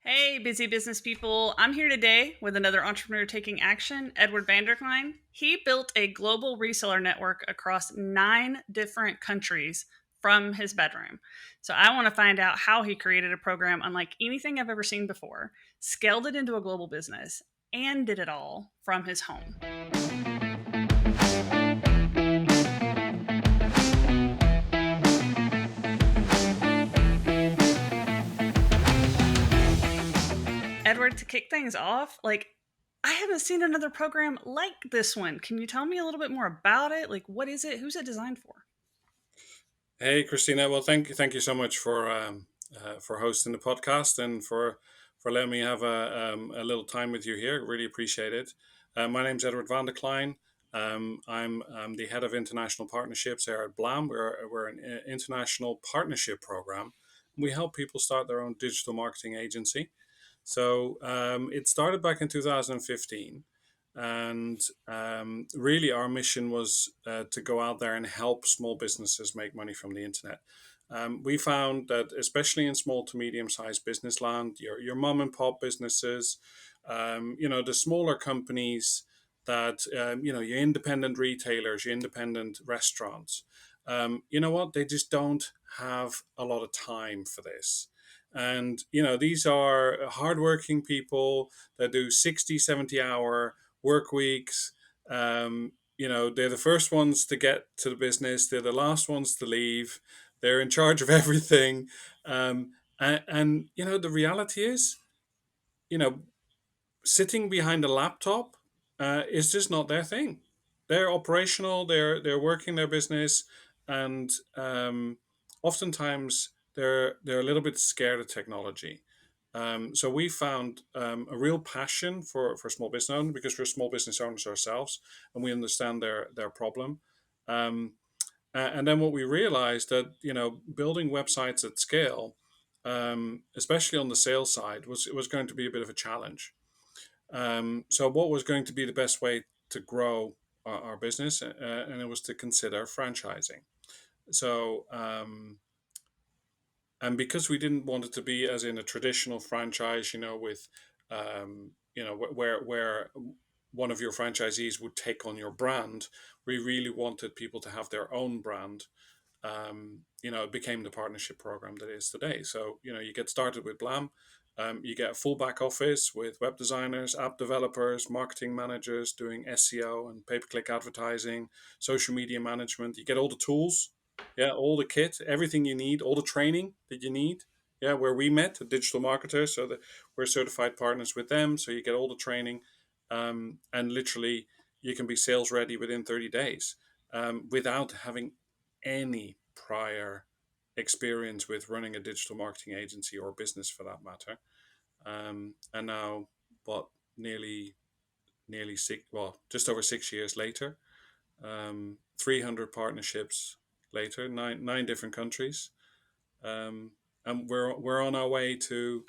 Hey, busy business people. I'm here today with another entrepreneur taking action, Edward Kleijn. He built a global reseller network across 9 different countries from his bedroom. So I want to find out how he created a program unlike anything I've ever seen before, scaled it into a global business, and did it all from his home. Edward, to kick things off, I haven't seen another program like this one. Can you tell me a little bit more about it? Like, what is it? Who's it designed for? Hey, Christina. Well, thank you so much for hosting the podcast and for letting me have a little time with you here. Really appreciate it. My name's Edward van der Kleijn. I'm the head of international partnerships here at BLAM. We're an international partnership program. We help people start their own digital marketing agency. So it started back in 2015. And really, our mission was to go out there and help small businesses make money from the internet. We found that, especially in small to medium sized business land, your mom and pop businesses, the smaller companies that, your independent retailers, your independent restaurants, you know what? They just don't have a lot of time for this. And, these are hardworking people that do 60, 70 hour work weeks. They're the first ones to get to the business. They're the last ones to leave. They're in charge of everything. The reality is, you know, sitting behind a laptop is just not their thing. They're operational. They're working their business, and oftentimes they're a little bit scared of technology. So we found a real passion for small business owners because we're small business owners ourselves, and we understand their problem. Um, and then what we realized that building websites at scale, especially on the sales side, was going to be a bit of a challenge. So what was going to be the best way to grow our business? And it was to consider franchising. So and because we didn't want it to be as in a traditional franchise, with where one of your franchisees would take on your brand, we really wanted people to have their own brand. It became the partnership program that it is today. So, you get started with Blam. You get a full back office with web designers, app developers, marketing managers doing SEO and pay-per-click advertising, social media management. You get all the tools, yeah, all the kit, everything you need, all the training that you need. Yeah, where we met, the digital marketers, so that we're certified partners with them. So you get all the training, and literally you can be sales ready within 30 days without having any prior experience with running a digital marketing agency or business for that matter. And now, what, nearly six, well, just over 6 years later, 300 partnerships later, nine different countries, and we're on our way to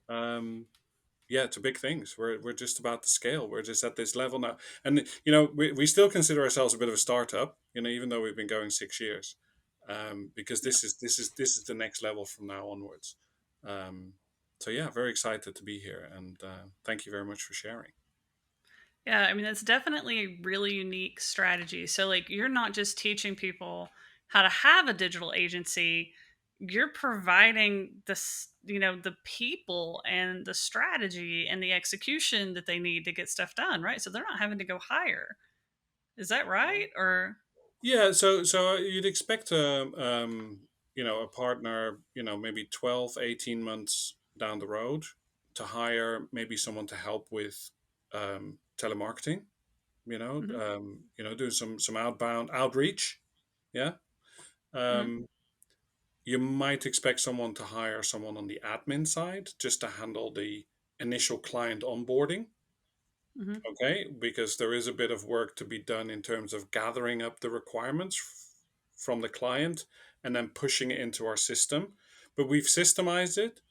to big things. We're just about to scale. We're just at this level now, and we still consider ourselves a bit of a startup. Even though we've been going 6 years, because Yep. this is the next level from now onwards. So yeah, very excited to be here, and thank you very much for sharing. Yeah, I mean, that's definitely a really unique strategy. So, like, you're not just teaching people how to have a digital agency, you're providing this, the people and the strategy and the execution that they need to get stuff done, right? So they're not having to go hire. Is that right? Or, Yeah, so you'd expect a partner, maybe 12, 18 months down the road to hire maybe someone to help with telemarketing, Mhm. do some outbound outreach. Yeah. Mhm. Um, you might expect someone to hire someone on the admin side just to handle the initial client onboarding. Mhm. Okay, because there is a bit of work to be done in terms of gathering up the requirements from the client and then pushing it into our system. But we've systemized it.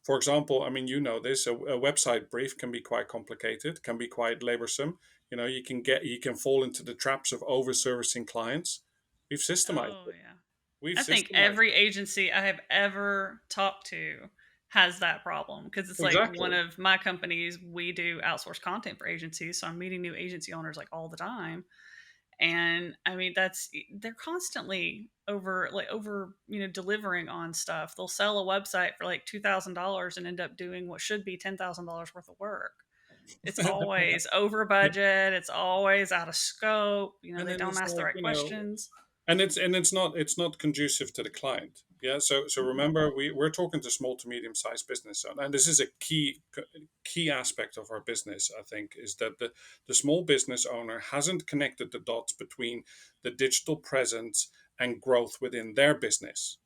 For example, I mean, this, a website brief can be quite complicated, can be quite laborsome. You can fall into the traps of over servicing clients. We've systemized Oh, it. yeah. We've I think systemized every agency I have ever talked to has that problem because it's like one Exactly. of my companies, we do outsource content for agencies, so I'm meeting new agency owners like all the time. And I mean, that's they're constantly over delivering on stuff. They'll sell a website for like $2,000 and end up doing what should be $10,000 worth of work. It's always over budget, it's always out of scope, And they then don't it's ask the like, right questions. and it's not conducive to the client. Yeah. So Mhm. remember, we're talking to small to medium sized business, and this is a key aspect of our business. I think is that the small business owner hasn't connected the dots between the digital presence and growth within their business.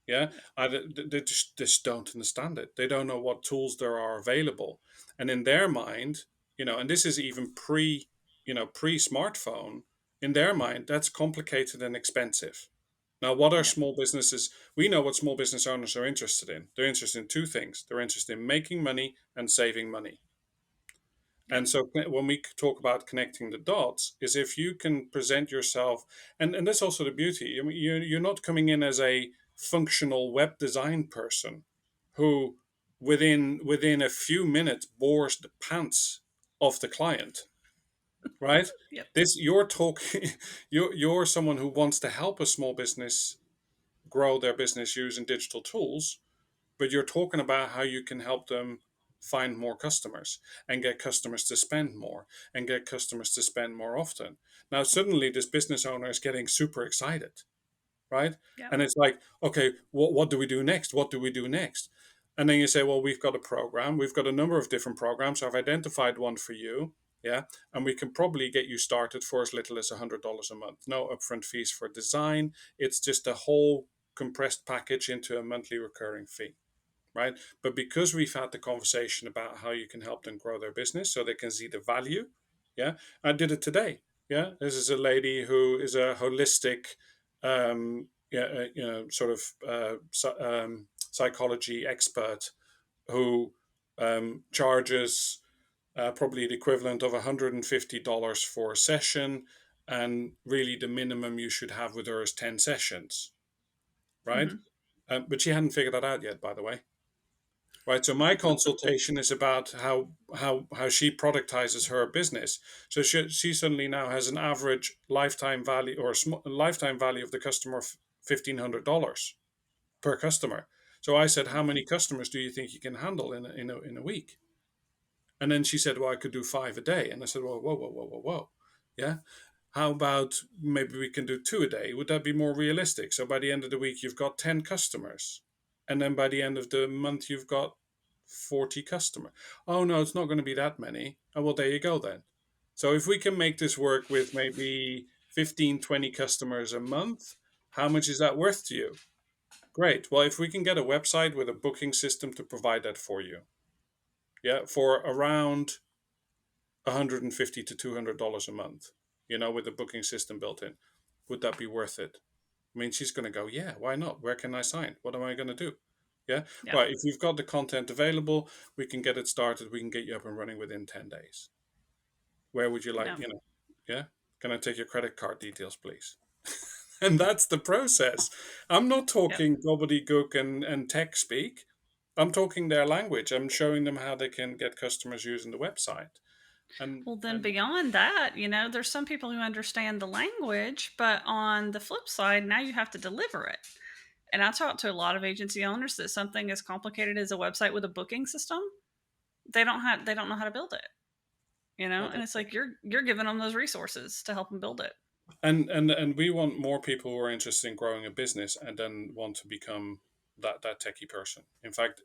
Yeah, Yeah. they just don't understand it. They don't know what tools there are available, and in their mind, and this is even pre smartphone. In their mind, that's complicated and expensive. Now, what are Yeah. small businesses? We know what small business owners are interested in. They're interested in two things. They're interested in making money and saving money. Yep. And so when we talk about connecting the dots, is if you can present yourself, and that's also the beauty. I mean, you're not coming in as a functional web design person who within a few minutes bores the pants of the client, right? Yep. This you're talking you're someone who wants to help a small business grow their business using digital tools, but you're talking about how you can help them find more customers and get customers to spend more and get customers to spend more often. Now, suddenly, this business owner is getting super excited, right? Yep. And it's like, okay, what do we do next? What do we do next? And then you say, well, we've got a program. We've got a number of different programs. I've identified one for you. Yeah. And we can probably get you started for as little as $100 a month. No upfront fees for design. It's just a whole compressed package into a monthly recurring fee, right? But because we've had the conversation about how you can help them grow their business so they can see the value, yeah, I did it today. Yeah, this is a lady who is a holistic, sort of psychology expert who charges probably the equivalent of $150 for a session, and really the minimum you should have with her is 10 sessions, right? Hmm. But she hadn't figured that out yet, by the way. Right. So my consultation is about how she productizes her business. So she suddenly now has an average lifetime value or lifetime value of the customer of $1,500 per customer. So I said, how many customers do you think you can handle in a week? And then she said, well, I could do 5 a day. And I said, well, whoa, whoa, whoa, whoa, whoa. Yeah. How about maybe we can do two a day? Would that be more realistic? So by the end of the week, you've got 10 customers. And then by the end of the month, you've got 40 customers. Oh, no, it's not going to be that many. Oh, well, there you go then. So if we can make this work with maybe 15, 20 customers a month, how much is that worth to you? Great. Well, if we can get a website with a booking system to provide that for you, yeah, for around $150 to $200 a month, with the booking system built in, would that be worth it? I mean, she's going to go, yeah, why not? Where can I sign? What am I going to do? Yeah. Yep. Right. If you've got the content available, we can get it started. We can get you up and running within 10 days. Where would you like, Yeah. yeah? Can I take your credit card details, please? And that's the process. I'm not Yep. talking gobbledygook and tech speak. I'm talking their language. I'm showing them how they can get customers using the website. And, Well, then and beyond that, there's some people who understand the language, but on the flip side, now you have to deliver it. And I talk to a lot of agency owners that something as complicated as a website with a booking system, they don't know how to build it. And it's like you're giving them those resources to help them build it. and we want more people who are interested in growing a business and then want to become that techie person. In fact,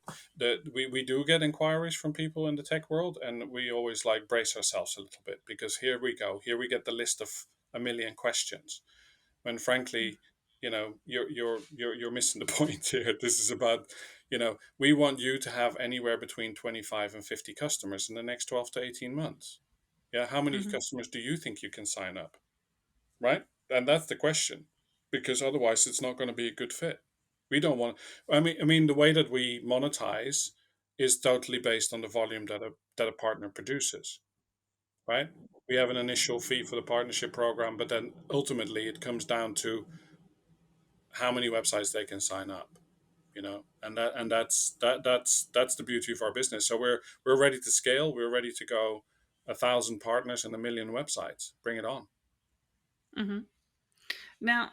we do get inquiries from people in the tech world, and we always like brace ourselves a little bit, because here we go, here we get the list of a million questions, when frankly, you're missing the point here. This is about, we want you to have anywhere between 25 and 50 customers in the next 12 to 18 months. Yeah, how many Hmm. customers do you think you can sign up? Right? And that's the question, because otherwise it's not going to be a good fit. We don't want. I mean, the way that we monetize is totally based on the volume that a partner produces. Right? We have an initial fee for the partnership program, but then ultimately it comes down to how many websites they can sign up. And that's the beauty of our business. So we're ready to scale. We're ready to go 1,000 partners and 1 million websites. Bring it on. Hmm. Now,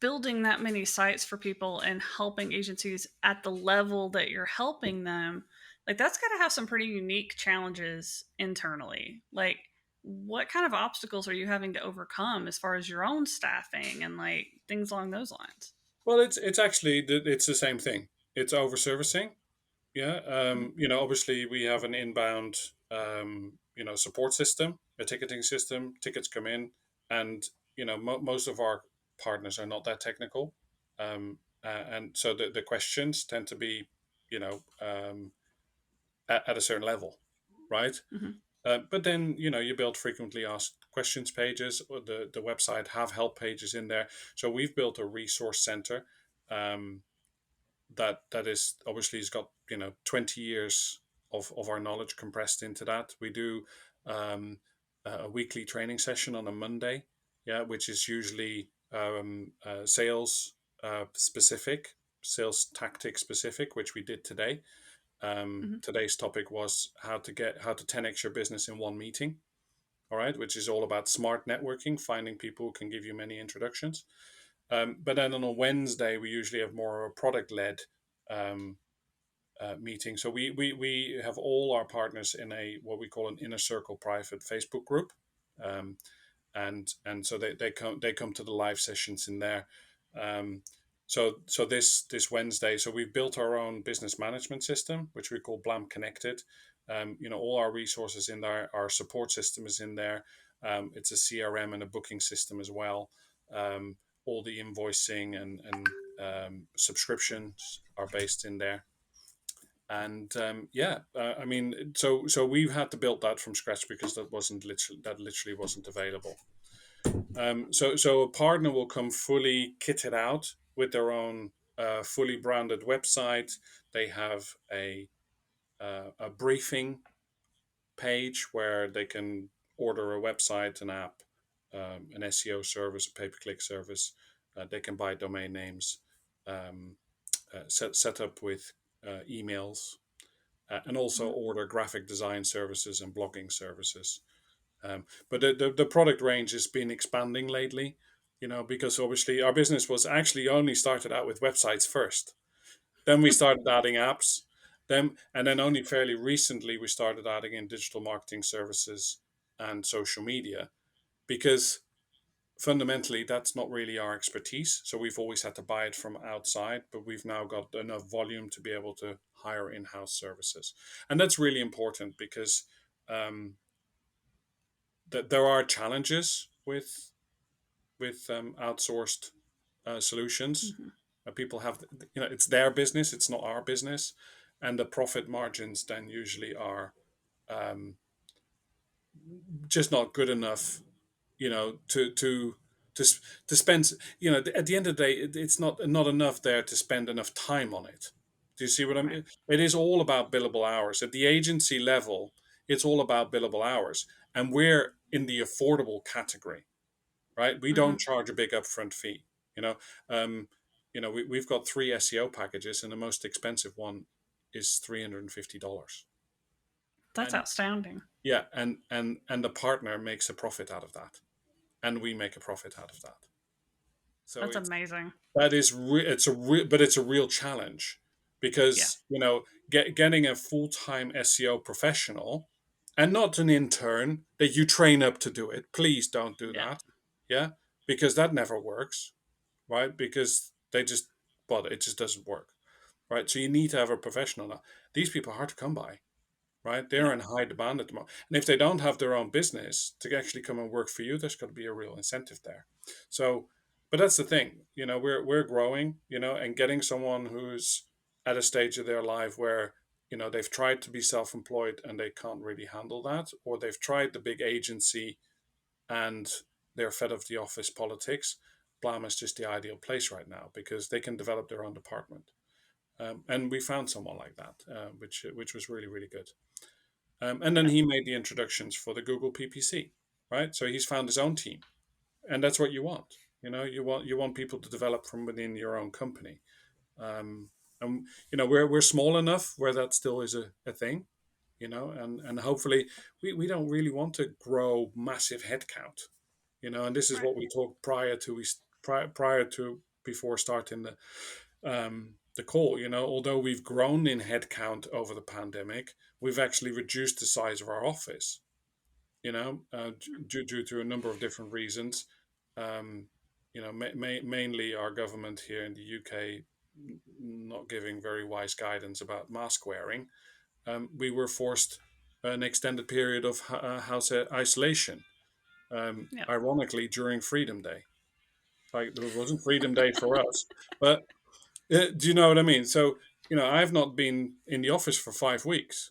building that many sites for people and helping agencies at the level that you're helping them, like that's got to have some pretty unique challenges internally. Like, what kind of obstacles are you having to overcome as far as your own staffing and like things along those lines? Well, it's actually it's the same thing. It's over servicing. Yeah. Obviously we have an inbound support system, a ticketing system. Tickets come in, and most of our partners are not that technical, and so the questions tend to be you know um, at a certain level, right? Hmm. But then you build frequently asked questions pages, or the website have help pages in there. So we've built a resource center, um, that is obviously has got 20 years of our knowledge compressed into that. We do um, a weekly training session on a Monday, yeah, which is usually sales specific, sales tactic specific, which we did today. Hmm. Today's topic was how to 10x your business in one meeting. All right, which is all about smart networking, finding people who can give you many introductions. But then on a Wednesday, we usually have more of a product led um, meeting. So we have all our partners in a what we call an inner circle private Facebook group. Um, and so they come to the live sessions in there. Um, so this Wednesday, so we've built our own business management system, which we call Blam Connected. All our resources in there, our support system is in there. It's a CRM and a booking system as well. Um, all the invoicing and subscriptions are based in there. And I mean, so we've had to build that from scratch because that literally wasn't available. So a partner will come fully kitted out with their own fully branded website. They have a briefing page where they can order a website, an app, an SEO service, a pay-per-click service. They can buy domain names, um, set up with emails, and also Hmm. order graphic design services and blogging services. But the product range has been expanding lately, because obviously our business was actually only started out with websites first. Then we started adding apps. And then only fairly recently we started adding in digital marketing services and social media, because fundamentally that's not really our expertise. So we've always had to buy it from outside, but we've now got enough volume to be able to hire in-house services. And that's really important because um, there are challenges with outsourced solutions. Hmm. People have, it's their business, it's not our business, and the profit margins then usually are um, just not good enough, to to spend. At the end of the day, it's not enough there to spend enough time on it. Do you see what I Right. mean? It is all about billable hours at the agency level. It's all about billable hours, and we're in the affordable category, right? We Hmm. don't charge a big upfront fee. You know, um, we've got 3 SEO packages, and the most expensive one is $350. That's And outstanding. yeah, and the partner makes a profit out of that, and we make a profit out of that. So That's amazing. it's a real challenge, Yeah. because getting a full-time SEO professional, and not an intern that you train up to do it. Please don't do Yeah. that. Yeah, because that never works, right? Because it just doesn't work, right? So you need to have a professional now. These people are hard to come by, right? Yeah. They're in high demand at the moment. And if they don't have their own business to actually come and work for you, there's got to be a real incentive there. So, but that's the thing, we're growing, and getting someone who's at a stage of their life where, they've tried to be self-employed and they can't really handle that, or they've tried the big agency and they're fed of the office politics. Blam is just the ideal place right now because they can develop their own department. And we found someone like that, which was really, really good. And then Yeah. he made the introductions for the Google PPC, right? So he's found his own team, and that's what you want. You want people to develop from within your own company. and we're small enough where that still is a thing, and hopefully we don't really want to grow massive headcount, and this is Right. what we talked prior to before starting the call. Although we've grown in headcount over the pandemic, we've actually reduced the size of our office, due to a number of different reasons. Um, mainly our government here in the UK not giving very wise guidance about mask wearing. We were forced an extended period of house isolation. Yep. Ironically, during Freedom Day, like it wasn't Freedom Day for us, but do you know what I mean? So I've not been in the office for 5 weeks.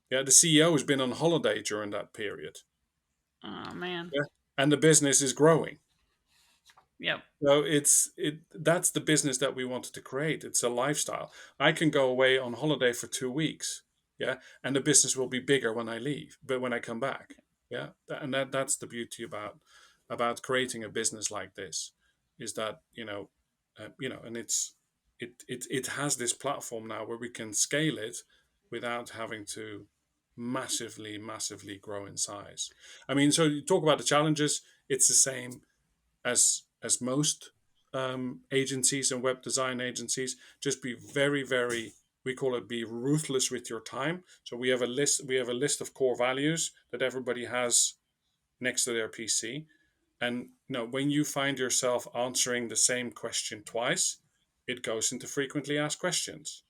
Yeah, the CEO has been on holiday during that period. Oh man. Yeah, and the business is growing. Yep. So that's the business that we wanted to create. It's a lifestyle. I can go away on holiday for 2 weeks, yeah, and the business will be bigger when I leave, but when I come back, yeah, and that's the beauty about creating a business like this, is that and it has this platform now where we can scale it without having to massively grow in size. I mean, so you talk about the challenges. It's the same as most agencies and web design agencies. Just be very, very, we call it, be ruthless with your time. So we have a list of core values that everybody has next to their PC. And when you find yourself answering the same question twice, it goes into frequently asked questions,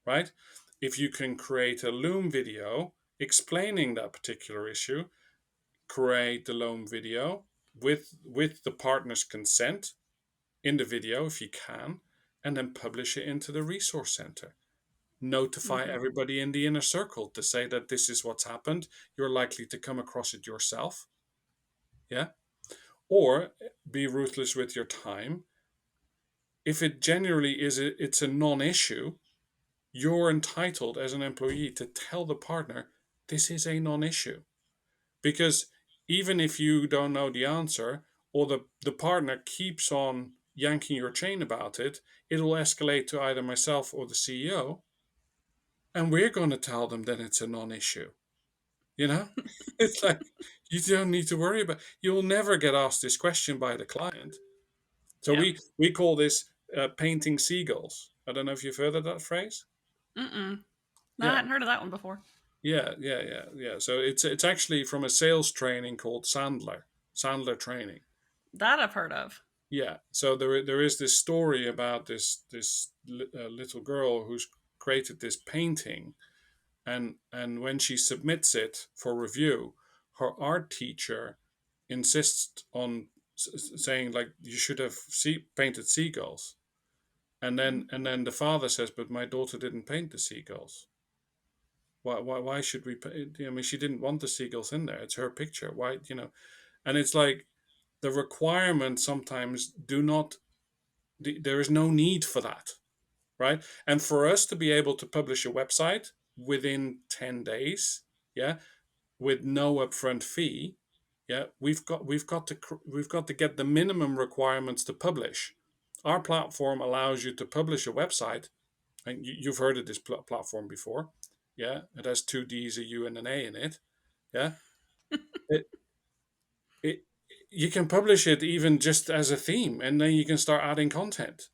right? If you can create a Loom video explaining that particular issue, create the Loam video with the partner's consent in the video if you can, and then publish it into the resource center. Notify Mm-hmm. everybody in the inner circle to say that this is what's happened. You're likely to come across it yourself. Yeah. Or be ruthless with your time. If it genuinely it's a non-issue, you're entitled as an employee to tell the partner this is a non-issue. Because even if you don't know the answer, or the partner keeps on yanking your chain about it, it will escalate to either myself or the CEO, and we're going to tell them that it's a non-issue. You know, it's like you don't need to worry about. You'll never get asked this question by the client. So Yep. we call this painting seagulls. I don't know if you've heard of that phrase. Mm-mm. No, I Yeah, hadn't heard of that one before. yeah. So it's actually from a sales training called Sandler training. That I've heard of. Yeah, so there is this story about this little girl who's created this painting, and when she submits it for review, her art teacher insists on saying, like, you should have painted seagulls, and Mm-hmm. then the father says, but my daughter didn't paint the seagulls. Why should we? I mean, she didn't want the seagulls in there. It's her picture. Why, And it's like the requirements sometimes do not. There is no need for that, right? And for us to be able to publish a website within 10 days, yeah, with no upfront fee, yeah, we've got to get the minimum requirements to publish. Our platform allows you to publish a website, and you've heard of this platform before. Yeah, it has two D's, a U, and an A in it. Yeah, it, it you can publish it even just as a theme, and then you can start adding content,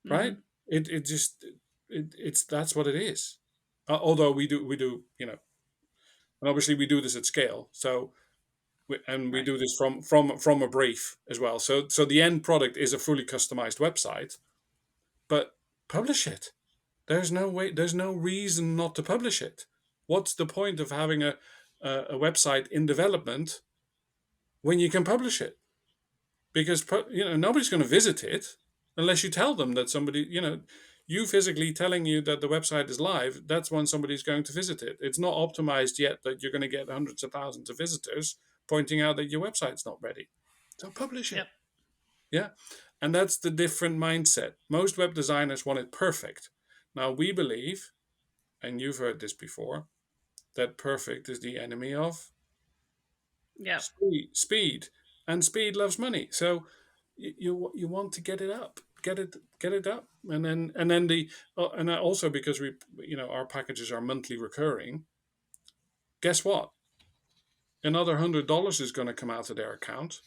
Mm-hmm. right? It just it's that's what it is. Although we do, and obviously we do this at scale. So we Right. do this from a brief as well. So the end product is a fully customized website, but publish it. There's no way. There's no reason not to publish it. What's the point of having a website in development when you can publish it? Because nobody's going to visit it unless you tell them that somebody, you physically telling you that the website is live. That's when somebody's going to visit it. It's not optimized yet that you're going to get hundreds of thousands of visitors pointing out that your website's not ready. So publish Yep. it. Yeah. And that's the different mindset. Most web designers want it perfect. Now we believe, and you've heard this before, that perfect is the enemy of Yep. speed. And speed loves money. So you want to get it up. get it up, and then and also because our packages are monthly recurring. Guess what? Another $100 is going to come out of their account.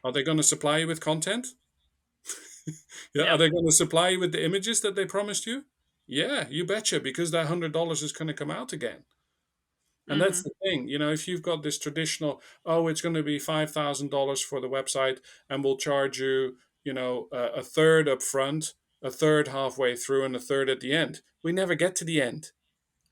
Are they going to supply you with content? Yeah. Are Yep. they going to supply you with the images that they promised you? Yeah, you betcha, because that $100 is going to come out again. And that's Mm-hmm. the thing, if you've got this traditional, oh, it's going to be $5,000 for the website, and we'll charge you, a third up front, a third halfway through, and a third at the end. We never get to the end.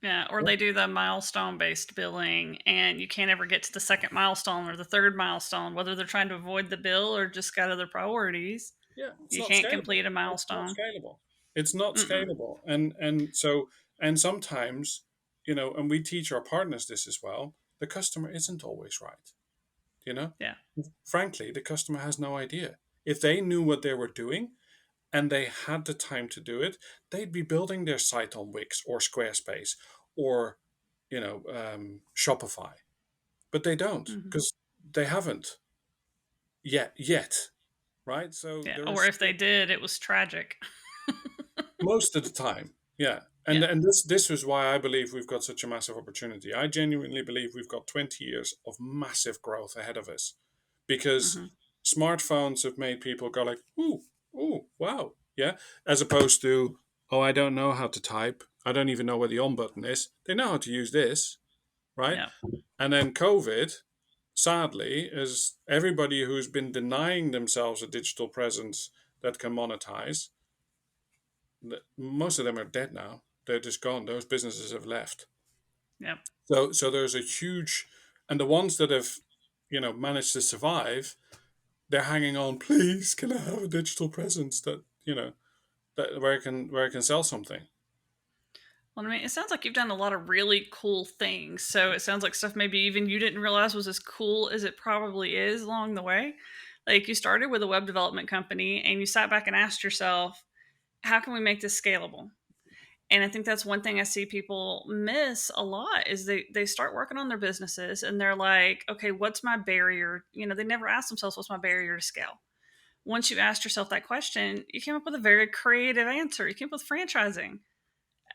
Yeah, or they do the milestone based billing, and you can't ever get to the second milestone or the third milestone, whether they're trying to avoid the bill or just got other priorities. Yeah, it's You not can't scalable. complete a It's not milestone. scalable. It's not Mm-mm. scalable. And sometimes, and we teach our partners this as well, the customer isn't always right. You know, Yeah. frankly, the customer has no idea. If they knew what they were doing and they had the time to do it, they'd be building their site on Wix or Squarespace or, Shopify. But they don't, Mm-hmm. because they haven't yet, right? So Yeah. there Or is if they did, it was tragic. most of the time, yeah. and Yeah. and this was why I believe we've got such a massive opportunity. I genuinely believe we've got 20 years of massive growth ahead of us, because Mm-hmm. smartphones have made people go like, ooh, wow, yeah, as opposed to, oh, I don't know how to type, I don't even know where the on button is. They know how to use this, right? Yeah. And then COVID, sadly, is everybody who's been denying themselves a digital presence that can monetize, most of them are dead now. They're just gone. Those businesses have left. Yep. So there's a huge, and the ones that have, managed to survive, they're hanging on. Please, can I have a digital presence that that where I can sell something? Well, I mean, it sounds like you've done a lot of really cool things. So it sounds like stuff maybe even you didn't realize was as cool as it probably is along the way. Like you started with a web development company and you sat back and asked yourself, how can we make this scalable? And I think that's one thing I see people miss a lot is they start working on their businesses and they're like, okay, what's my barrier? They never ask themselves, what's my barrier to scale? Once you asked yourself that question, you came up with a very creative answer. You came up with franchising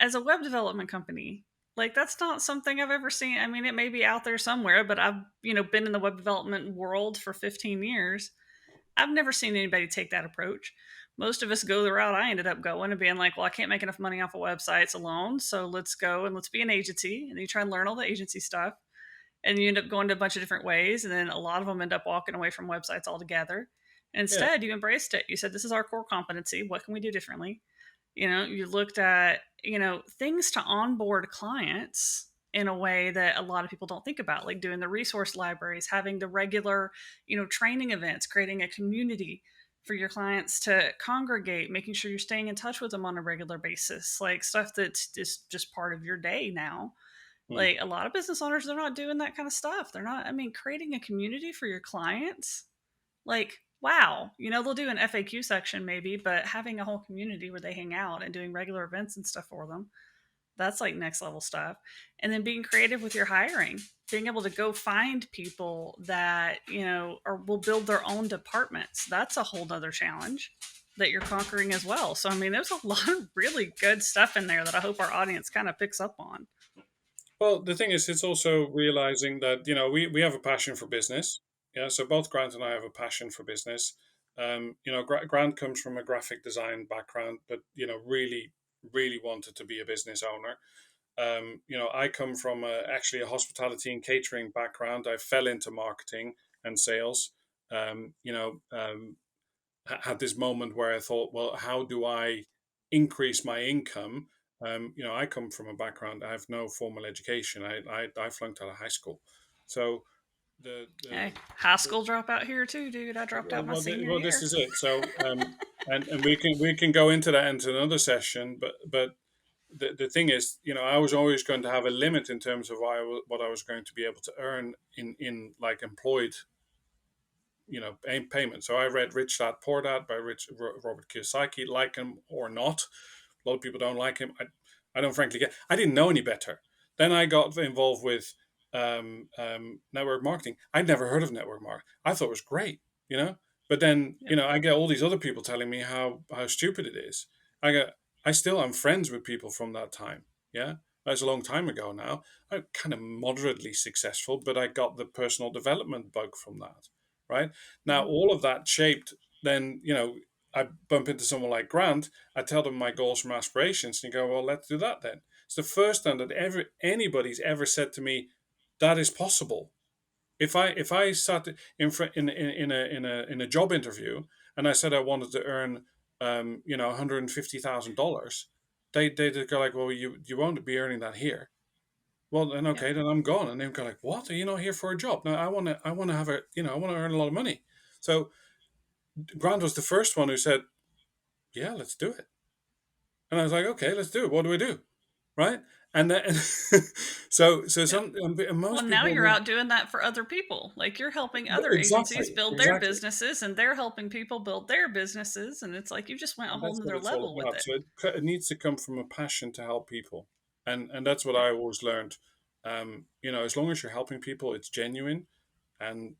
as a web development company. Like that's not something I've ever seen. I mean, it may be out there somewhere, but I've, been in the web development world for 15 years. I've never seen anybody take that approach. Most of us go the route I ended up going and being like, well, I can't make enough money off of websites alone. So let's go and let's be an agency. And you try and learn all the agency stuff. And you end up going to a bunch of different ways. And then a lot of them end up walking away from websites altogether. Yeah. Instead, you embraced it. You said, this is our core competency. What can we do differently? You looked at, things to onboard clients in a way that a lot of people don't think about, like doing the resource libraries, having the regular, training events, creating a community for your clients to congregate, making sure you're staying in touch with them on a regular basis, like stuff that's just part of your day now. Hmm. Like a lot of business owners, they're not doing that kind of stuff. They're not, I mean, creating a community for your clients, like, wow, they'll do an FAQ section maybe, but having a whole community where they hang out and doing regular events and stuff for them, that's like next level stuff. And then being creative with your hiring, being able to go find people that, or will build their own departments. That's a whole nother challenge that you're conquering as well. So, I mean, there's a lot of really good stuff in there that I hope our audience kind of picks up on. Well, the thing is, it's also realizing that we have a passion for business. Yeah, so both Grant and I have a passion for business. Grant comes from a graphic design background, but really, really wanted to be a business owner. I come from actually a hospitality and catering background. I fell into marketing and sales. Had this moment where I thought, well, how do I increase my income? I come from a background. I have no formal education. I flunked out of high school, so Hey, high school dropout here too, dude. I dropped out my senior this year. is it. So and we can go into that into another session, but the thing is, I was always going to have a limit in terms of what I was going to be able to earn in like employed, payment. So I read Rich Dad Poor Dad by Robert Kiyosaki. Like him or not, a lot of people don't like him. I don't frankly get. I didn't know any better. Then I got involved with network marketing. I'd never heard of network marketing. I thought it was great, But then, Yep. I get all these other people telling me how stupid it is. I still am friends with people from that time. Yeah, that's a long time ago now. I'm kind of moderately successful, but I got the personal development bug from that. Right now, Mhm. all of that shaped. Then, I bump into someone like Grant. I tell them my goals and aspirations, and you go, "Well, let's do that then." It's the first time that ever anybody's ever said to me, "That is possible." If I sat in front in a job interview and I said I wanted to earn $150,000, they'd go like, well, you won't be earning that here. Well, then Yep. okay, then I'm gone. And they'd go like, what? Are you not here for a job? No, I want to have I want to earn a lot of money. So Grant was the first one who said, yeah, let's do it. And I was like, okay, let's do it. What do we do? Right? And then, so Yep. some and Well, most now people you're would out doing that for other people. Like you're helping other agencies exactly, build their exactly. businesses and they're helping people build their businesses. And it's like you just went a And whole that's what nother it's all level with about. it. So it needs to come from a passion to help people, and that's what Yep. I always learned. As long as you're helping people, it's genuine, and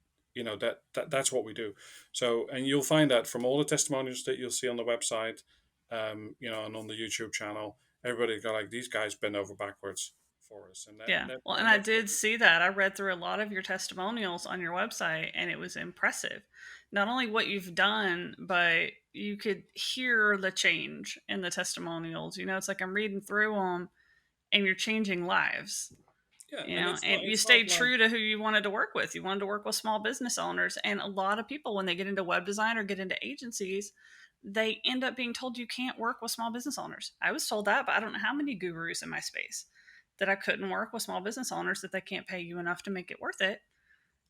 that's what we do. So, and you'll find that from all the testimonials that you'll see on the website, and on the YouTube channel, everybody got like these guys bend over backwards for us, and Yeah. Well, and I that's what did see that. I read through a lot of your testimonials on your website and it was impressive. Not only what you've done, but you could hear the change in the testimonials. It's like I'm reading through them and you're changing lives. yeah, and And you it's not stayed like true to who you wanted to work with. You wanted to work with small business owners. And a lot of people, when they get into web design or get into agencies, they end up being told you can't work with small business owners. I was told that, but I don't know how many gurus in my space that I couldn't work with small business owners, that they can't pay you enough to make it worth it.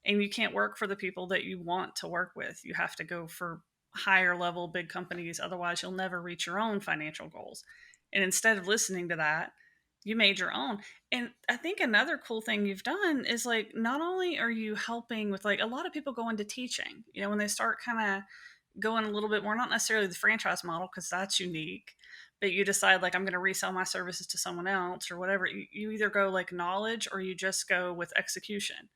And you can't work for the people that you want to work with. You have to go for higher level big companies. Otherwise, you'll never reach your own financial goals. And instead of listening to that, you made your own. And I think another cool thing you've done is like, not only are you helping with, like, a lot of people go into teaching, when they start kind of going a little bit more, not necessarily the franchise model, because that's unique, but you decide, like, I'm going to resell my services to someone else or whatever. You either go like knowledge or you just go with execution.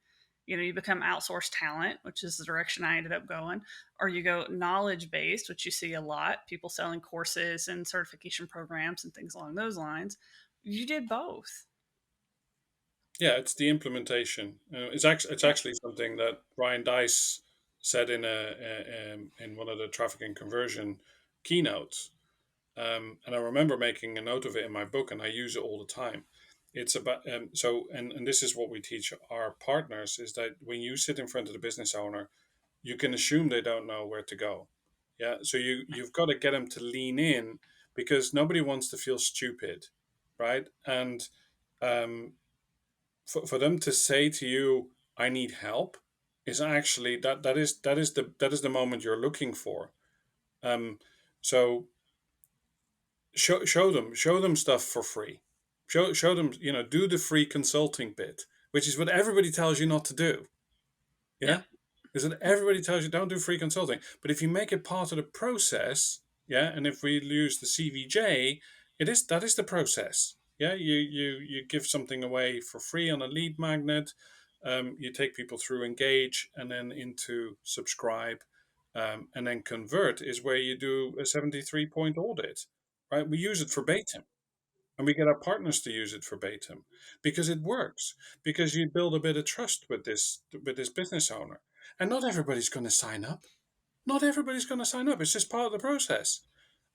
You become outsourced talent, which is the direction I ended up going, or you go knowledge based, which you see a lot, people selling courses and certification programs and things along those lines. You did both. yeah, it's the implementation. It's Yep. actually something that Ryan Dice said in one of the traffic and conversion keynotes. And I remember making a note of it in my book, and I use it all the time. It's about and this is what we teach our partners is that when you sit in front of the business owner, you can assume they don't know where to go. Yeah, so you've got to get them to lean in because nobody wants to feel stupid, right? And um, for them to say to you, "I need help," is actually that is the moment you're looking for. Um, so show them stuff for free. Show them, do the free consulting bit, which is what everybody tells you not to do. Yeah, Yep. is that everybody tells you don't do free consulting, but if you make it part of the process, yeah, and if we use the CVJ, that is the process. Yeah, you give something away for free on a lead magnet. You take people through engage and then into subscribe, and then convert is where you do a 73-point audit. Right, we use it verbatim. And we get our partners to use it verbatim because it works. Because you build a bit of trust with this business owner, and not everybody's going to sign up. Not everybody's going to sign up. It's just part of the process.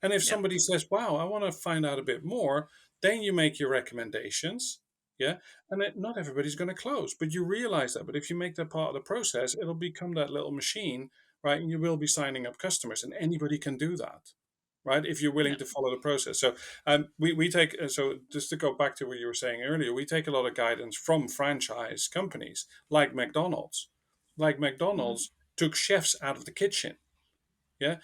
And if Yep. somebody says, "Wow, I want to find out a bit more," then you make your recommendations. Yeah, and not everybody's going to close, but you realize that. But if you make that part of the process, it'll become that little machine, right? And you will be signing up customers, and anybody can do that, right? If you're willing Yep. to follow the process. So we take so just to go back to what you were saying earlier, we take a lot of guidance from franchise companies like McDonald's. Like Mhm. McDonald's took chefs out of the kitchen. Yeah,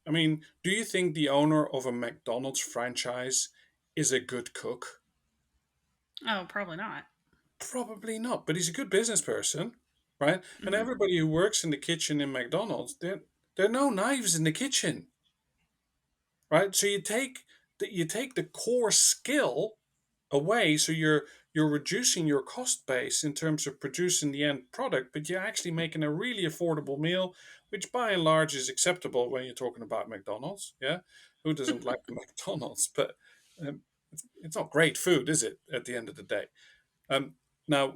I mean, do you think the owner of a McDonald's franchise is a good cook? Oh, probably not. Probably not, but he's a good business person, right? And Hmm. everybody who works in the kitchen in McDonald's, there are no knives in the kitchen, right? So you take the core skill away. So you're reducing your cost base in terms of producing the end product, but you're actually making a really affordable meal, which by and large is acceptable when you're talking about McDonald's. Yeah, who doesn't like McDonald's? But um, it's not great food, is it? At the end of the day. Um, now,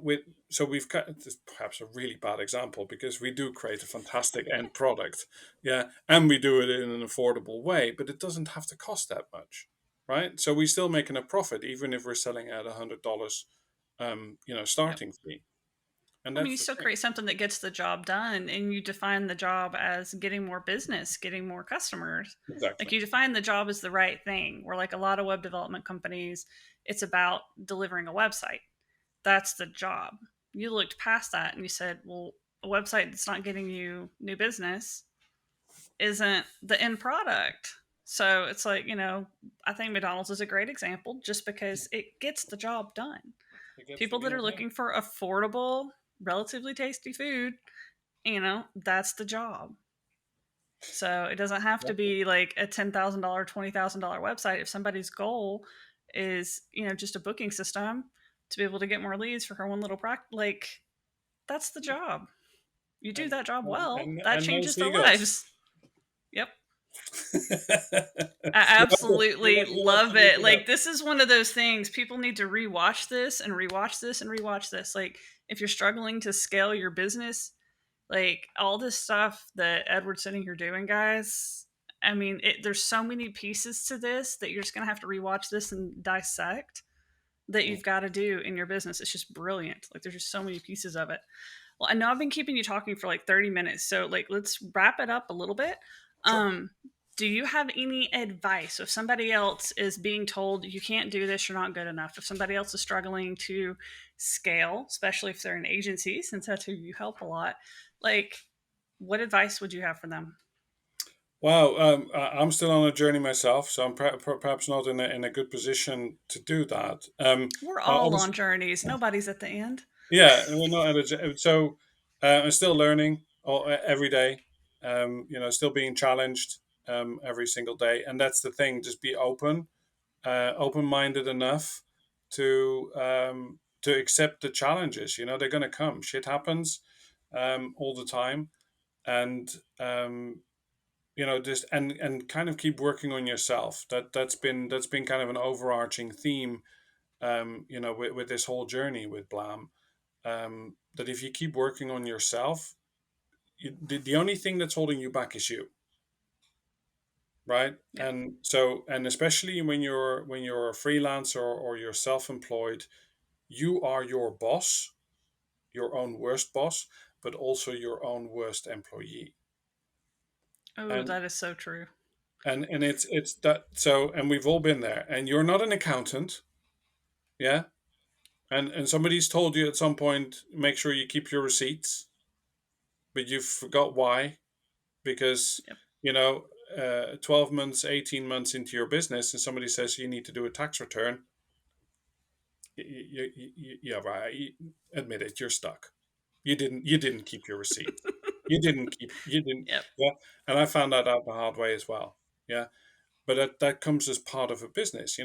so we've got this is perhaps a really bad example because we do create a fantastic end product, yeah, and we do it in an affordable way, but it doesn't have to cost that much, right? So we're still making a profit even if we're selling at $100, Yep. starting fee, and I mean, that's you the still thing. create something that gets the job done, and you define the job as getting more business, getting more customers. Like Exactly. you define the job as the right thing. Where like a lot of web development companies, it's about delivering a website. That's the job. You looked past that and you said, well, a website that's not getting you new business isn't the end product. So it's like, I think McDonald's is a great example just because it gets the job done. It gets People that are yeah, looking for affordable, relatively tasty food, that's the job. So it doesn't have to exactly. be like a $10,000, $20,000 website. If somebody's goal is, just a booking system to be able to get more leads for her one little practice, like that's the job. You do and that job well, that and no changes their seagulls. lives. Yep. I Well, absolutely you love love to look it. it Like up. this is one of those things people need to rewatch this and rewatch this and rewatch this. Like if you're struggling to scale your business, like all this stuff that Edward's sitting here doing, guys. I mean, there's so many pieces to this that you're just gonna have to rewatch this and dissect that Mm, you've got to do in your business. It's just brilliant. Like there's just so many pieces of it. Well, I know I've been keeping you talking for like 30 minutes, so like let's wrap it up a little bit. sure. Um, do you have any advice? So if somebody else is being told you can't do this, you're not good enough. If somebody else is struggling to scale, especially if they're an agency, since that's who you help a lot, like what advice would you have for them? Wow, I'm still on a journey myself, so I'm perhaps not in a good position to do that. We're all on Obviously, journeys. Nobody's at the end. yeah, we're not at so I'm still learning every day. Still being challenged every single day, and that's the thing. Just be open-minded enough to accept the challenges. They're going to come. Shit happens all the time, and just and kind of keep working on yourself. That's been kind of an overarching theme. With this whole journey with Blam, that if you keep working on yourself, the only thing that's holding you back is you, right? Yep. And especially when you're a freelancer or you're self-employed, you are your boss, your own worst boss, but also your own worst employee. Oh, And that is so true. it's that so and we've all been there. And you're not an accountant, yeah? And somebody's told you at some point, make sure you keep your receipts, but you forgot why. Because Yep. you know 12 months, 18 months into your business, and somebody says you need to do a tax return, yeah, right, admit it, you're stuck. You didn't keep your receipt. You didn't. Yep. Yeah. And I found that out the hard way as well. Yeah. But that comes as part of a business.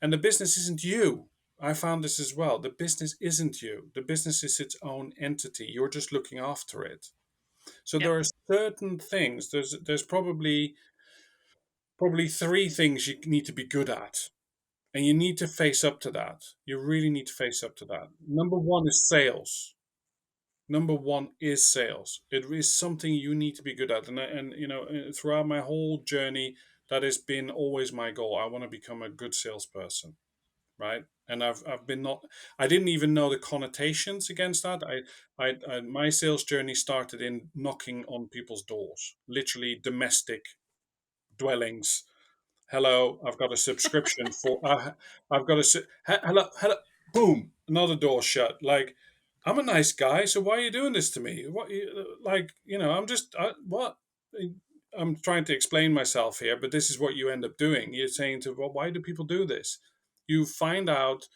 And the business isn't you. I found this as well. The business isn't you. The business is its own entity. You're just looking after it. So Yep. there are certain things. There's probably three things you need to be good at, and you need to face up to that. You really need to face up to that. Number one is sales. Number one is sales. It is something you need to be good at, and throughout my whole journey, that has been always my goal. I want to become a good salesperson, right? And I've been not. I didn't even know the connotations against that. My sales journey started in knocking on people's doors, literally domestic dwellings. Hello, I've got a subscription for. I've got a. Hello, hello. Boom, another door shut. Like, I'm a nice guy, so why are you doing this to me? I'm just. What? I'm trying to explain myself here, but this is what you end up doing. You're saying well, why do people do this? You find out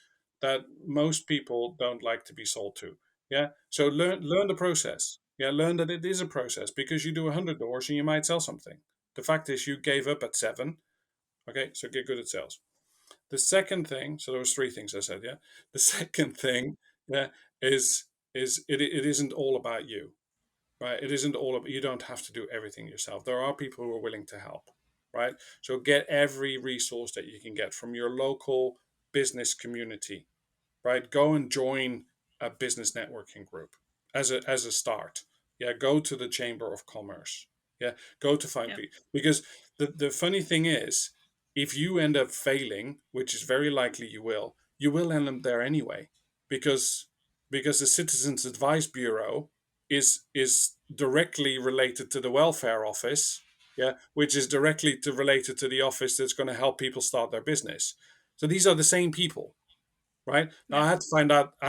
that most people don't like to be sold to. Yeah. So learn the process. Yeah. Learn that it is a process, because you do 100 doors and you might sell something. The fact is, you gave up at seven. Okay, so get good at sales. The second thing, so there was three things I said, yeah. The second thing, yeah, is it isn't all about you, right? It isn't all about, you don't have to do everything yourself. There are people who are willing to help, right? So get every resource that you can get from your local business community, right? Go and join a business networking group as a start. Yeah, go to the Chamber of Commerce. Yeah, go to find Yep. people, because the funny thing is, if you end up failing, which is very likely you will end up there anyway, because the Citizens Advice Bureau is directly related to the welfare office, yeah, which is directly related to the office that's going to help people start their business. So these are the same people, right? Now Yep. I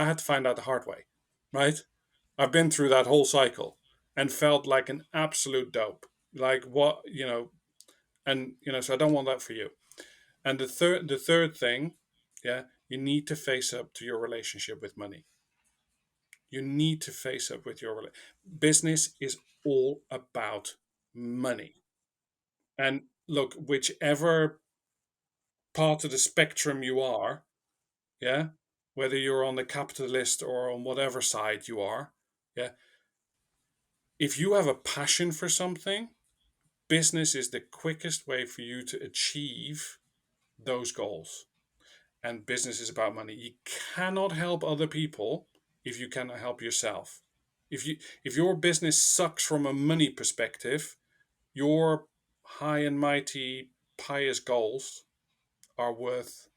had to find out the hard way, right? I've been through that whole cycle and felt like an absolute dope. Like what, and so I don't want that for you. And the third thing, yeah, you need to face up to your relationship with money. You need to face up with your business is all about money. And look, whichever part of the spectrum you are, yeah, whether you're on the capitalist or on whatever side you are, yeah, if you have a passion for something, business is the quickest way for you to achieve those goals. And business is about money. You cannot help other people if you cannot help yourself. If your business sucks from a money perspective, your high and mighty pious goals are worth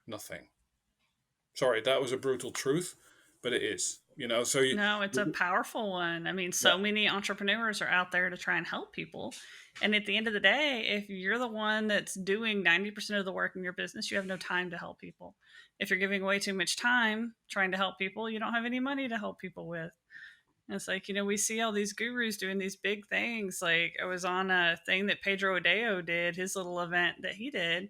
nothing. Sorry, that was a brutal truth, but it is. So No, it's a powerful one. I mean, yeah, so many entrepreneurs are out there to try and help people. And at the end of the day, if you're the one that's doing 90% of the work in your business, you have no time to help people. If you're giving way too much time trying to help people, you don't have any money to help people with. And it's like, we see all these gurus doing these big things. Like, I was on a thing that Pedro Adeo did, his little event that he did.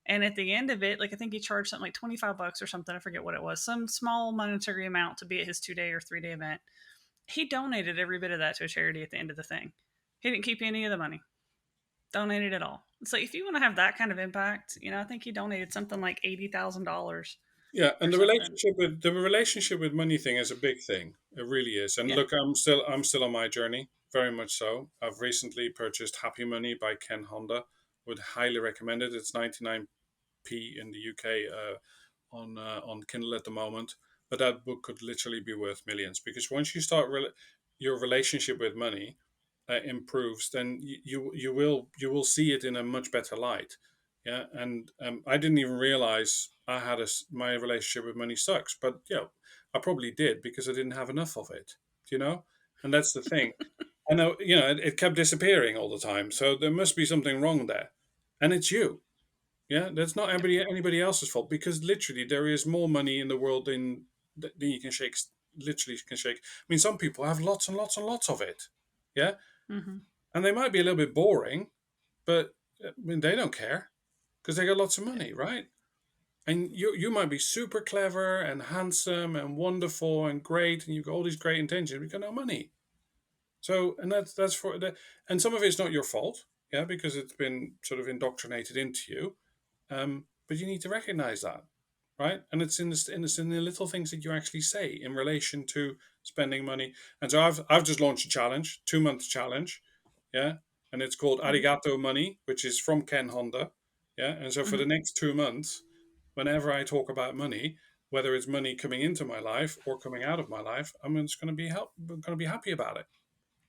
And at the end of it, like, I think he charged something like $25 or something. I forget what it was, some small monetary amount to be at his 2 day or 3 day event. He donated every bit of that to a charity at the end of the thing. He didn't keep any of the money, donated it all. It's like, if you want to have that kind of impact, I think he donated something like $80,000 yeah, or and something. the relationship with money thing is a big thing. It really is. And Yeah. look, I'm still on my journey, very much so. I've recently purchased Happy Money by Ken Honda. Would highly recommend it. It's 99p in the UK on Kindle at the moment. But that book could literally be worth millions, because once you start your relationship with money improves, then you will see it in a much better light. Yeah, and I didn't even realize my relationship with money sucks, but yeah, I probably did because I didn't have enough of it. You know, and that's the thing. I know, it kept disappearing all the time, so there must be something wrong there, and it's you. Yeah, that's not Yep. anybody else's fault, because literally there is more money in the world than you can shake. Literally can shake. I mean, some people have lots and lots and lots of it. Yeah, Mm-hmm. and they might be a little bit boring, but I mean, they don't care because they got lots of Yep. money, right? And you might be super clever and handsome and wonderful and great, and you've got all these great intentions, but you got no money. So, and that's for the, and some of it's not your fault, yeah, because it's been sort of indoctrinated into you. But you need to recognize that, right? And it's in the little things that you actually say in relation to spending money. And so I've just launched a challenge, 2 month challenge, yeah, and it's called Mm-hmm. Arigato Money, which is from Ken Honda, yeah. And so for Mm-hmm. the next 2 months, whenever I talk about money, whether it's money coming into my life or coming out of my life, I'm just going to be happy about it,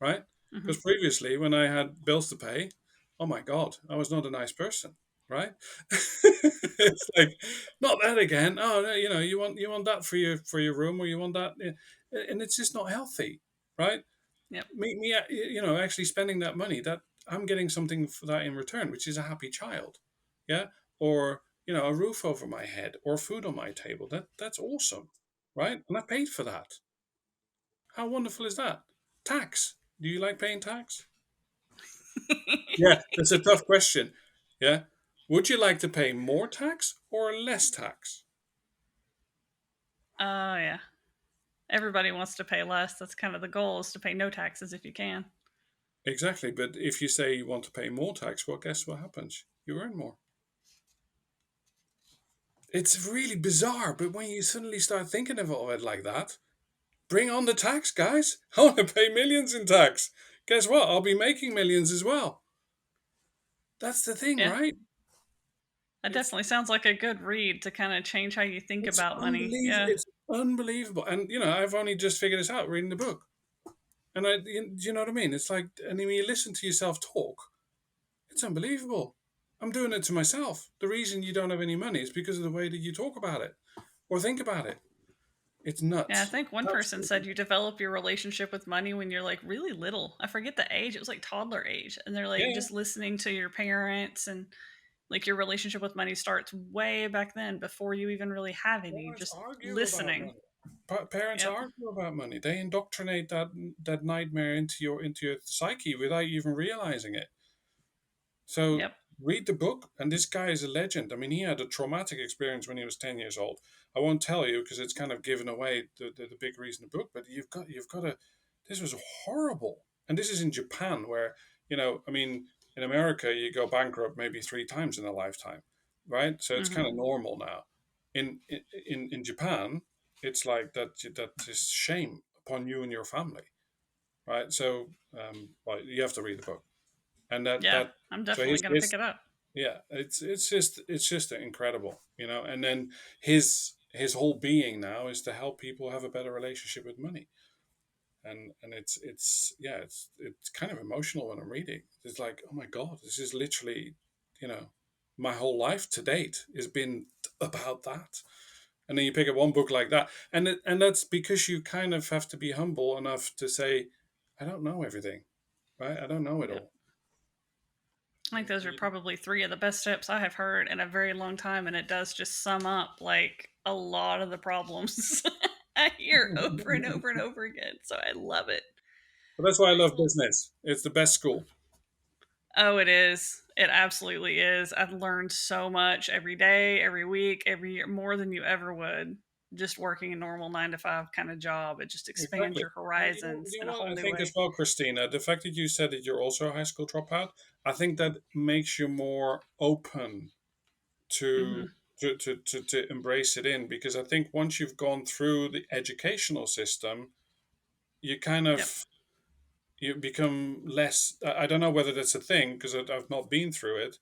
right? Mm-hmm. Because previously, when I had bills to pay, oh my God, I was not a nice person, right? It's like, not that again. Oh, no, you want that for your room, or you want that, and it's just not healthy, right? Yep. Actually spending that money, that I'm getting something for that in return, which is a happy child, yeah, or a roof over my head, or food on my table. That's awesome, right? And I paid for that. How wonderful is that? Tax. Do you like paying tax? Yeah, that's a tough question. Yeah. Would you like to pay more tax or less tax? Oh, yeah. Everybody wants to pay less. That's kind of the goal, is to pay no taxes if you can. Exactly. But if you say you want to pay more tax, well, guess what happens? You earn more. It's really bizarre, but when you suddenly start thinking of it like that, bring on the tax, guys. I want to pay millions in tax. Guess what? I'll be making millions as well. That's the thing, Yeah. right? That It's definitely sounds like a good read to kind of change how you think it's about money. unbelievable. Yeah. It's unbelievable. And I've only just figured this out reading the book. And do you know what I mean? It's like, and when you listen to yourself talk, it's unbelievable. I'm doing it to myself. The reason you don't have any money is because of the way that you talk about it or think about it. It's Yeah, I nuts. think one person Absolutely. said you develop your relationship with money when you're like really little. I forget the age. It was like toddler age. And they're like Yeah. just listening to your parents, and like your relationship with money starts way back then before you even really have any, Parents just argue about listening. money. Parents Yep. argue about money. They indoctrinate that nightmare into your psyche without even realizing it. So Yep. read the book, and this guy is a legend. I mean, he had a traumatic experience when he was 10 years old. I won't tell you because it's kind of given away the big reason the book. But you've got to. This was horrible, and this is in Japan, where I mean, in America you go bankrupt maybe 3 times in a lifetime, right? So it's kind Mhm. of normal now. In Japan, it's like that is shame upon you and your family, right? So well, you have to read the book, and Yeah. I'm so definitely going to pick his it up. yeah, it's just incredible, And then his whole being now is to help people have a better relationship with money, and it's yeah, it's kind of emotional when I'm reading. It's like, oh my god, this is literally, you know, my whole life to date has been about that. And then you pick up one book like that, and that's because you kind of have to be humble enough to say, I don't know everything, right? I don't know it Yep. all. I think those are probably three of the best tips I have heard in a very long time, and it does just sum up like a lot of the problems I hear over and over and over again. So I love it. But that's why I love Well, business. It's the best school. oh, it is. It absolutely is. I've learned so much every day, every week, every year, more than you ever would just working a normal 9 to 5 kind of job. It just expands Exactly. your And you know, horizons you in know a what whole I new think as way. well, Christina, the fact that you said that you're also a high school dropout, I think that makes you more open Hmm. to to embrace it in, because I think once you've gone through the educational system, you kind Yep. of you become less. I don't know whether that's a thing because I've not been through it,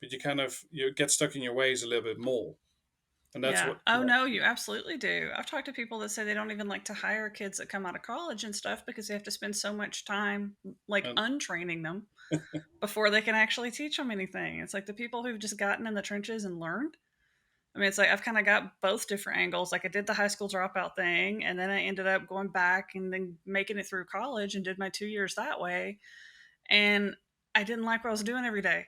but you get stuck in your ways a little bit more, and that's Yeah. what. Oh, no, you absolutely do. I've talked to people that say they don't even like to hire kids that come out of college and stuff because they have to spend so much time like And untraining them before they can actually teach them anything. It's like the people who've just gotten in the trenches and learned. I mean, it's like I've kind of got both different angles. Like I did the high school dropout thing, and then I ended up going back and then making it through college and did my 2 years that way. And I didn't like what I was doing every day.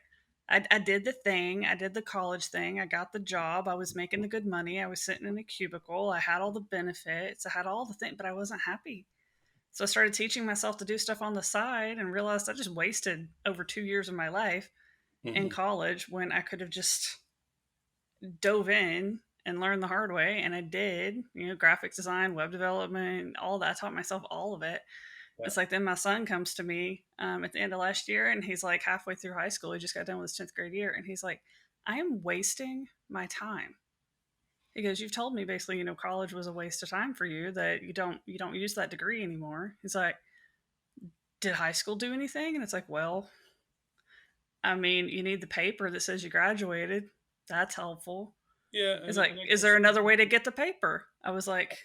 I did the thing, I did the college thing, I got the job, I was making the good money, I was sitting in a cubicle, I had all the benefits, I had all the things, but I wasn't happy. So I started teaching myself to do stuff on the side and realized I just wasted over 2 years of my life in mhm, college when I could have just dove in and learned the hard way. And I did, graphics design, web development, all that. I taught myself all of it. yeah, It's like then my son comes to me at the end of last year, and he's like halfway through high school. He just got done with his 10th grade year, and he's like, I am wasting my time. He goes, you've told me basically, college was a waste of time for you, that you don't use that degree anymore. He's like, did high school do anything? And it's like, well, I mean, you need the paper that says you graduated. That's helpful. yeah, He's and like, I is guess there another way to get the paper? I was like,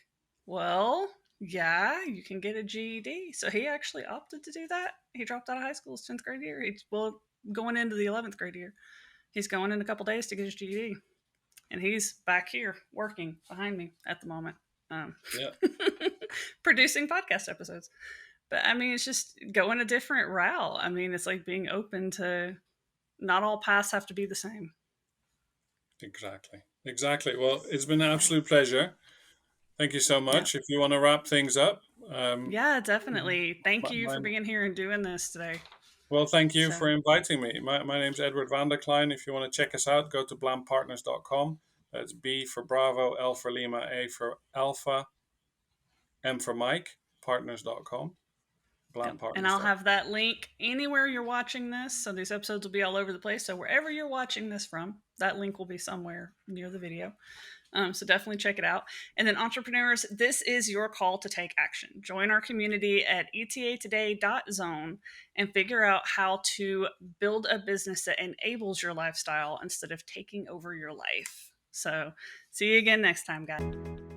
well, yeah, you can get a GED. So he actually opted to do that. He dropped out of high school his 10th grade year. Well, going into the 11th grade year. He's going in a couple days to get his GED. And he's back here working behind me at the moment, um, yeah. producing podcast episodes. But I mean, it's just going a different route. I mean, it's like being open to not all paths have to be the same. Exactly. Exactly. Well, it's been an absolute pleasure. Thank you so Yeah. much. If you want to wrap things up, Yeah, definitely. Thank you for mine. being here and doing this today. Well, thank you So, for inviting me. My name's Edward van der Kleijn. If you want to check us out, go to blampartners.com. That's B for Bravo, L for Lima, A for Alpha, M for Mike, partners.com. Plant pot And and I'll stuff. have that link anywhere you're watching this. So these episodes will be all over the place. So wherever you're watching this from, that link will be somewhere near the video. So definitely check it out. And then entrepreneurs, this is your call to take action. Join our community at etatoday.zone and figure out how to build a business that enables your lifestyle instead of taking over your life. So see you again next time, guys.